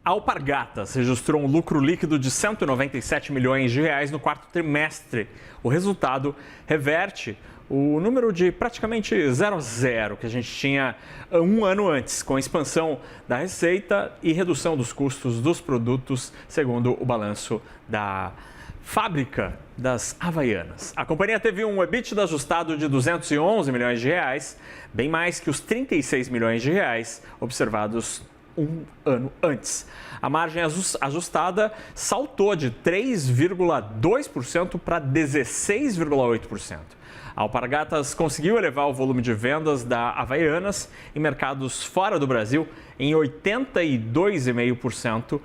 A Alpargatas registrou um lucro líquido de 197 milhões de reais no quarto trimestre. O resultado reverte o número de praticamente 0 a 0 que a gente tinha um ano antes, com a expansão da receita e redução dos custos dos produtos, segundo o balanço da fábrica das Havaianas. A companhia teve um EBITDA ajustado de 211 milhões de reais, bem mais que os 36 milhões de reais observados um ano antes. A margem ajustada saltou de 3,2% para 16,8%. A Alpargatas conseguiu elevar o volume de vendas da Havaianas em mercados fora do Brasil em 82,5%,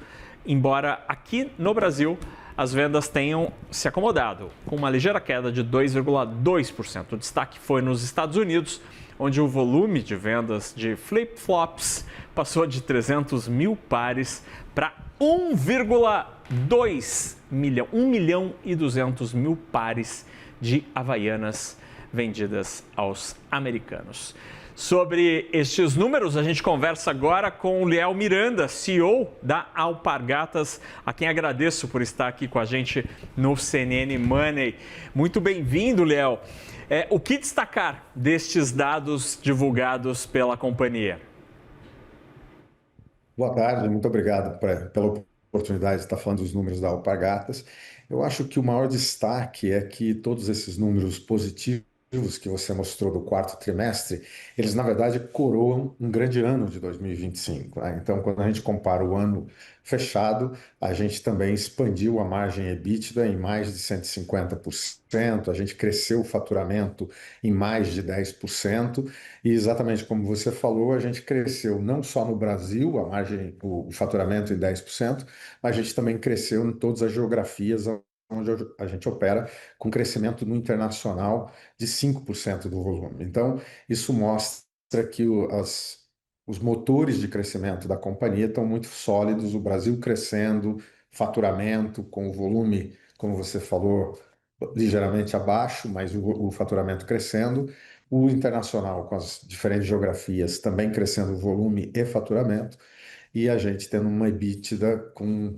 embora aqui no Brasil as vendas tenham se acomodado, com uma ligeira queda de 2,2%. O destaque foi nos Estados Unidos, onde o volume de vendas de flip-flops passou de 300 mil pares para 1,2 milhão, 1 milhão e 200 mil pares de Havaianas vendidas aos americanos. Sobre estes números, a gente conversa agora com o Liel Miranda, CEO da Alpargatas, a quem agradeço por estar aqui com a gente no CNN Money. Muito bem-vindo, Liel. O que destacar destes dados divulgados pela companhia? Boa tarde, muito obrigado pela oportunidade de estar falando dos números da Alpargatas. Eu acho que o maior destaque é que todos esses números positivos que você mostrou do quarto trimestre, eles na verdade coroam um grande ano de 2025, né? Então, quando a gente compara o ano fechado, a gente também expandiu a margem EBITDA em mais de 150%, a gente cresceu o faturamento em mais de 10%, e exatamente como você falou, a gente cresceu não só no Brasil, a margem, o faturamento em 10%, mas a gente também cresceu em todas as geografias onde a gente opera, com crescimento no internacional de 5% do volume. Então, isso mostra que os motores de crescimento da companhia estão muito sólidos, o Brasil crescendo, faturamento com o volume, como você falou, ligeiramente abaixo, mas o faturamento crescendo, o internacional com as diferentes geografias também crescendo o volume e faturamento, e a gente tendo uma EBITDA com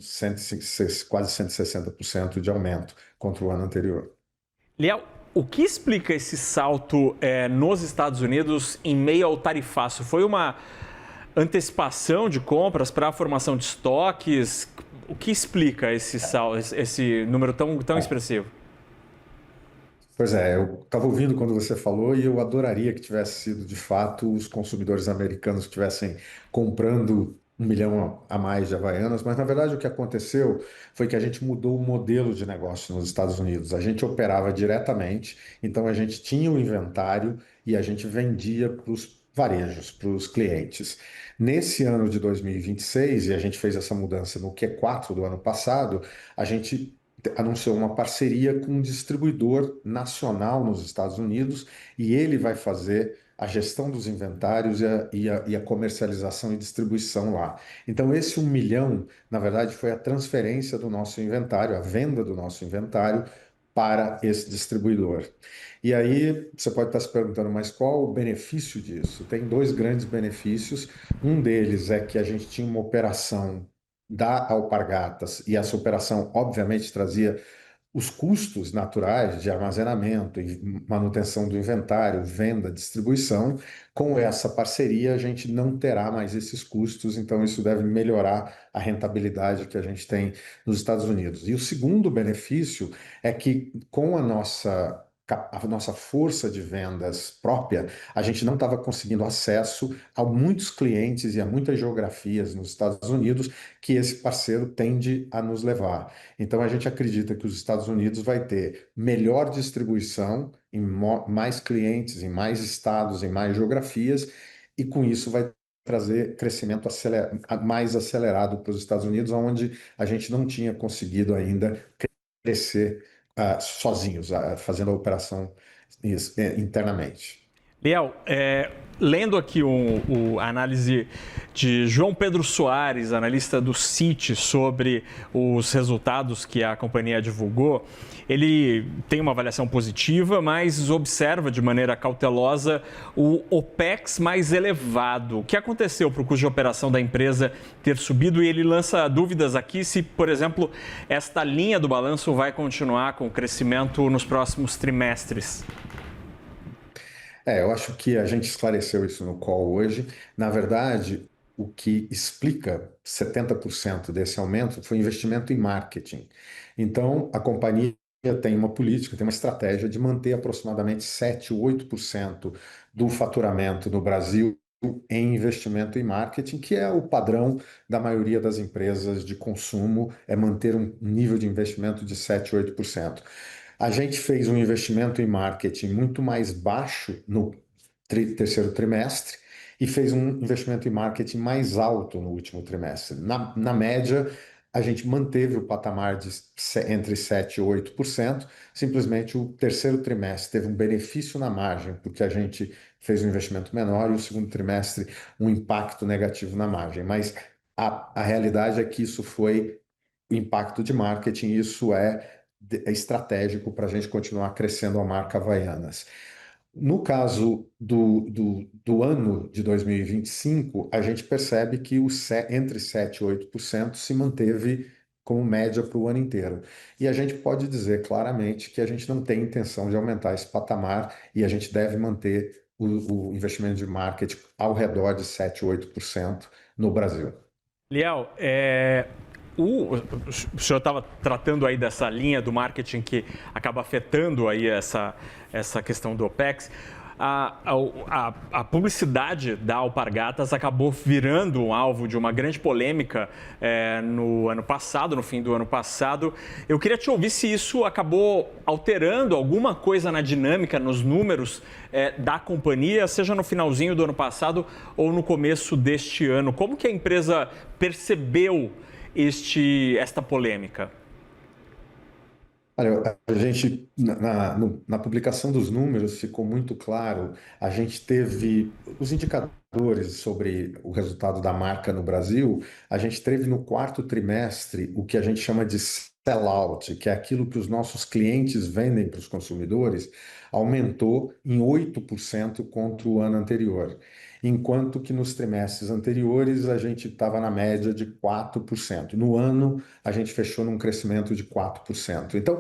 quase 160% de aumento contra o ano anterior. Liel, o que explica esse salto nos Estados Unidos em meio ao tarifaço? Foi uma antecipação de compras para a formação de estoques? O que explica esse número tão expressivo? Pois é, eu estava ouvindo quando você falou e eu adoraria que tivesse sido, de fato, os consumidores americanos que estivessem comprando 1 milhão a mais de Havaianas, mas na verdade o que aconteceu foi que a gente mudou o modelo de negócio nos Estados Unidos. A gente operava diretamente, então a gente tinha o inventário e a gente vendia para os varejos, para os clientes. Nesse ano de 2026, e a gente fez essa mudança no Q4 do ano passado, a gente anunciou uma parceria com um distribuidor nacional nos Estados Unidos e ele vai fazer a gestão dos inventários e a comercialização e distribuição lá. Então, esse 1 milhão, na verdade, foi a transferência do nosso inventário, a venda do nosso inventário para esse distribuidor. E aí, você pode estar se perguntando, mas qual o benefício disso? Tem dois grandes benefícios. Um deles é que a gente tinha uma operação da Alpargatas, e essa operação, obviamente, trazia os custos naturais de armazenamento e manutenção do inventário, venda, distribuição. Com essa parceria, a gente não terá mais esses custos, então isso deve melhorar a rentabilidade que a gente tem nos Estados Unidos. E o segundo benefício é que, com a nossa força de vendas própria, a gente não estava conseguindo acesso a muitos clientes e a muitas geografias nos Estados Unidos que esse parceiro tende a nos levar. Então, a gente acredita que os Estados Unidos vai ter melhor distribuição em mais clientes, em mais estados, em mais geografias, e com isso vai trazer crescimento mais acelerado para os Estados Unidos, onde a gente não tinha conseguido ainda crescer sozinhos, fazendo a operação internamente. Liel, lendo aqui a análise de João Pedro Soares, analista do Citi, sobre os resultados que a companhia divulgou, ele tem uma avaliação positiva, mas observa de maneira cautelosa o OPEX mais elevado. O que aconteceu para o custo de operação da empresa ter subido? E ele lança dúvidas aqui se, por exemplo, esta linha do balanço vai continuar com crescimento nos próximos trimestres. Eu acho que a gente esclareceu isso no call hoje. Na verdade, o que explica 70% desse aumento foi investimento em marketing. Então, a companhia tem uma política, tem uma estratégia de manter aproximadamente 7, 8% do faturamento no Brasil em investimento em marketing, que é o padrão da maioria das empresas de consumo, é manter um nível de investimento de 7, 8%. A gente fez um investimento em marketing muito mais baixo no terceiro trimestre e fez um investimento em marketing mais alto no último trimestre. Na média, a gente manteve o patamar de entre 7% e 8%, simplesmente o terceiro trimestre teve um benefício na margem, porque a gente fez um investimento menor, e o segundo trimestre um impacto negativo na margem. Mas a realidade é que isso foi impacto de marketing, e isso é estratégico para a gente continuar crescendo a marca Havaianas. No caso do ano de 2025, a gente percebe que entre 7% e 8% se manteve como média para o ano inteiro. E a gente pode dizer claramente que a gente não tem intenção de aumentar esse patamar e a gente deve manter o investimento de marketing ao redor de 7%, 8% no Brasil. Liel, o senhor estava tratando aí dessa linha do marketing que acaba afetando aí essa questão do OPEX. A publicidade da Alpargatas acabou virando um alvo de uma grande polêmica no ano passado, no fim do ano passado. Eu queria te ouvir se isso acabou alterando alguma coisa na dinâmica, nos números da companhia, seja no finalzinho do ano passado ou no começo deste ano. Como que a empresa percebeu esta polêmica? Olha, a gente, na publicação dos números, ficou muito claro, a gente teve os indicadores sobre o resultado da marca no Brasil, a gente teve no quarto trimestre o que a gente chama de sell-out, que é aquilo que os nossos clientes vendem para os consumidores, aumentou em 8% contra o ano anterior, enquanto que nos trimestres anteriores a gente estava na média de 4%. No ano, a gente fechou num crescimento de 4%. Então,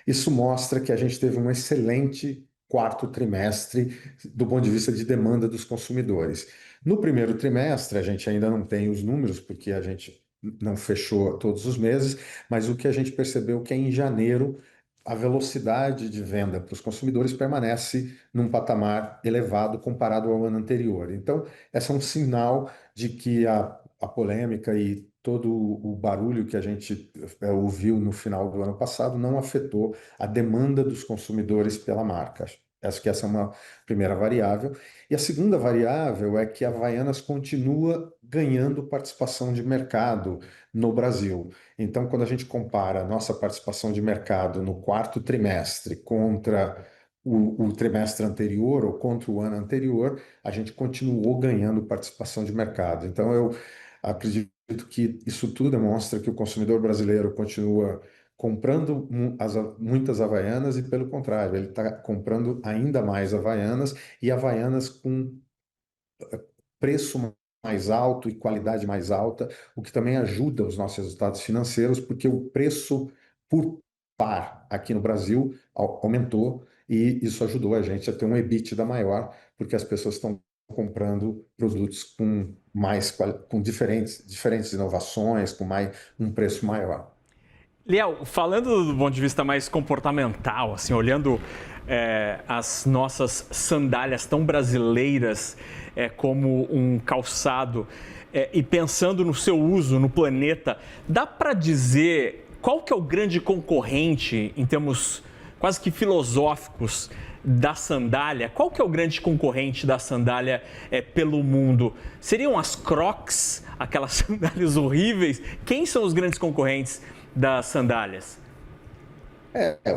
isso mostra que a gente teve um excelente quarto trimestre do ponto de vista de demanda dos consumidores. No primeiro trimestre, a gente ainda não tem os números, porque a gente não fechou todos os meses, mas o que a gente percebeu é que em janeiro a velocidade de venda para os consumidores permanece num patamar elevado comparado ao ano anterior. Então, esse é um sinal de que a polêmica e todo o barulho que a gente ouviu no final do ano passado não afetou a demanda dos consumidores pela marca. Acho que essa é uma primeira variável. E a segunda variável é que a Havaianas continua ganhando participação de mercado no Brasil. Então, quando a gente compara a nossa participação de mercado no quarto trimestre contra o trimestre anterior ou contra o ano anterior, a gente continuou ganhando participação de mercado. Então, eu acredito que isso tudo demonstra que o consumidor brasileiro continua comprando muitas Havaianas e, pelo contrário, ele está comprando ainda mais Havaianas e Havaianas com preço mais alto e qualidade mais alta, o que também ajuda os nossos resultados financeiros, porque o preço por par aqui no Brasil aumentou e isso ajudou a gente a ter um EBITDA maior, porque as pessoas estão comprando produtos com diferentes inovações, com um preço maior. Liel, falando do ponto de vista mais comportamental, assim, olhando as nossas sandálias tão brasileiras como um calçado e pensando no seu uso no planeta, dá para dizer qual que é o grande concorrente em termos quase que filosóficos da sandália? Qual que é o grande concorrente da sandália pelo mundo? Seriam as Crocs, aquelas sandálias horríveis? Quem são os grandes concorrentes das sandálias?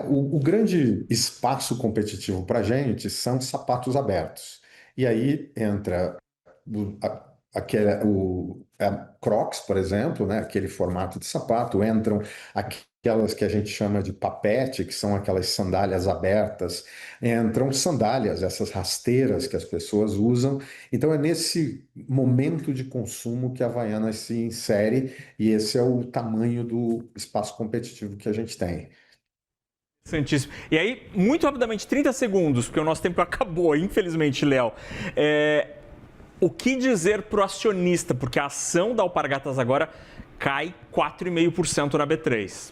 O grande espaço competitivo para a gente são sapatos abertos. e aí entra a Crocs, por exemplo, né, aquele formato de sapato, entram aquelas que a gente chama de papete, que são aquelas sandálias abertas, entram sandálias, essas rasteiras que as pessoas usam. Então é nesse momento de consumo que a Havaianas se insere, e esse é o tamanho do espaço competitivo que a gente tem. Interessantíssimo. E aí, muito rapidamente, 30 segundos, porque o nosso tempo acabou, infelizmente, Léo. O que dizer para o acionista? Porque a ação da Alpargatas agora cai 4,5% na B3.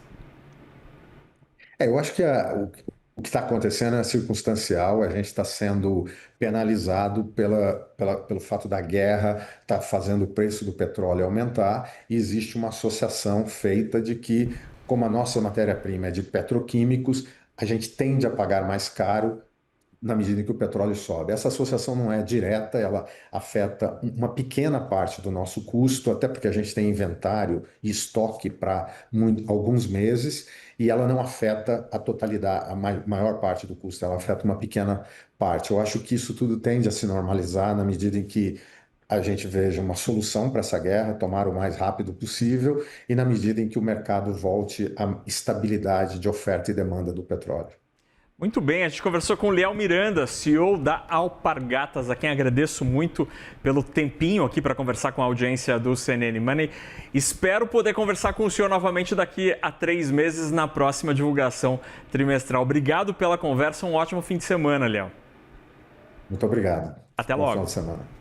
Eu acho que o que está acontecendo é circunstancial, a gente está sendo penalizado pelo fato da guerra estar fazendo o preço do petróleo aumentar, e existe uma associação feita de que, como a nossa matéria-prima é de petroquímicos, a gente tende a pagar mais caro na medida em que o petróleo sobe. Essa associação não é direta, ela afeta uma pequena parte do nosso custo, até porque a gente tem inventário e estoque para alguns meses, e ela não afeta a totalidade, a maior parte do custo, ela afeta uma pequena parte. Eu acho que isso tudo tende a se normalizar na medida em que a gente veja uma solução para essa guerra, tomar o mais rápido possível, e na medida em que o mercado volte à estabilidade de oferta e demanda do petróleo. Muito bem, a gente conversou com o Léo Miranda, CEO da Alpargatas, a quem agradeço muito pelo tempinho aqui para conversar com a audiência do CNN Money. Espero poder conversar com o senhor novamente daqui a 3 meses na próxima divulgação trimestral. Obrigado pela conversa, um ótimo fim de semana, Léo. Muito obrigado. Até Bom logo. final de semana.